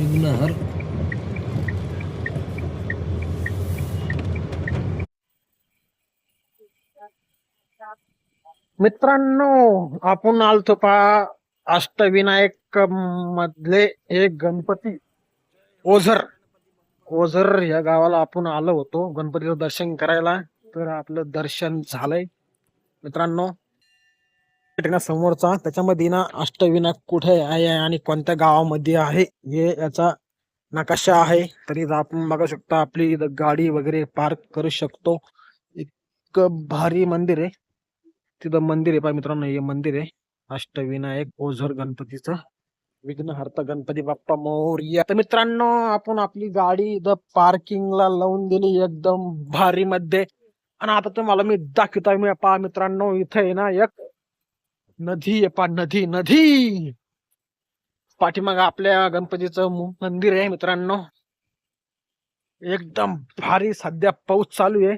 विघ्नहर. मित्रांनो, आपण आलतो पहा अष्टविनायक मधले एक गणपती ओझर. ओझर या गावाला आपण आलो होतो गणपतीचं दर्शन करायला. तर आपलं दर्शन झालंय मित्रांनो. समोरचा त्याच्यामध्ये ना अष्टविनायक कुठे आहे आणि कोणत्या गावामध्ये आहे हे याचा नकाशा आहे. तरी आपण बघू शकता आपली इथं गाडी वगैरे पार्क करू शकतो. इतकं भारी मंदिर आहे. तिथं मंदिर आहे पहा मित्रांनो, हे मंदिर आहे अष्टविनायक ओझर गणपतीचं. विघ्नहर्ता गणपती बाप्पा मोरया. तर मित्रांनो, आपण आपली गाडी इथं पार्किंगला लावून दिली एकदम भारी मध्ये. आणि आता तुम्हाला मी दाखवतोय. मी पहा मित्रांनो, इथे आहे ना एक नदी आहे पहा, नदी नदी. पाठीमाग आपल्या गणपतीचं मंदिर आहे मित्रांनो. एकदम भारी. सध्या पाऊस चालू आहे.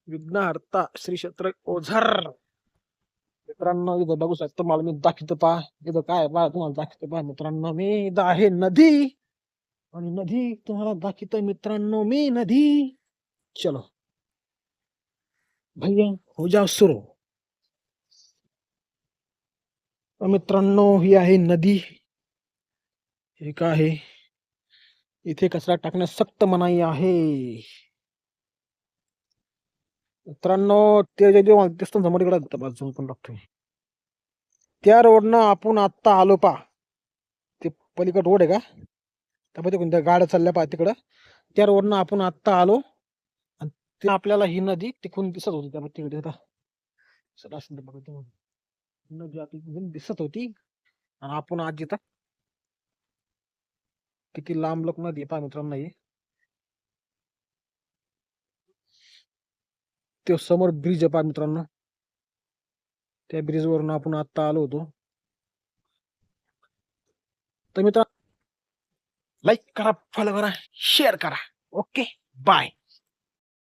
विघ्नहर्ता श्री क्षेत्र ओझर. मित्रांनो, इथं बघू शकतो. मला मी दाखवतो पहा इथं काय पहा, तुम्हाला दाखवतो पहा मित्रांनो. मी इथं आहे नदी आणि नदी तुम्हाला दाखवतोय मित्रांनो. मी नदी. चलो भैया, हो जाओ सुरू. मित्रांनो, ही आहे नदी. हे काय आहे, इथे कचरा टाकण्यास सक्त मनाई आहे मित्रांनो. ते जे दिसतो समोर इकडे बाजून पण टाकतोय. त्या रोडनं आपण आता आलो पा. ते पलीकड रोड आहे का, त्यामध्ये कोणत्या गाड्या चालल्या पहा तिकडं. त्या रोडनं आपण आत्ता आलो आणि ते आपल्याला ही नदी तिकडून दिसत होती. त्यामध्ये तिकडे नदी आपली दिसत होती. आणि आपण आज इथं किती लांब लोक नदी पहा मित्रांनो. ही ते समोर ब्रिज आहे पहा मित्रांनो. त्या ब्रिज वरून आपण आता आलो होतो. तर मित्र, लाईक करा, फॉलो करा, शेअर करा. Okay, bye.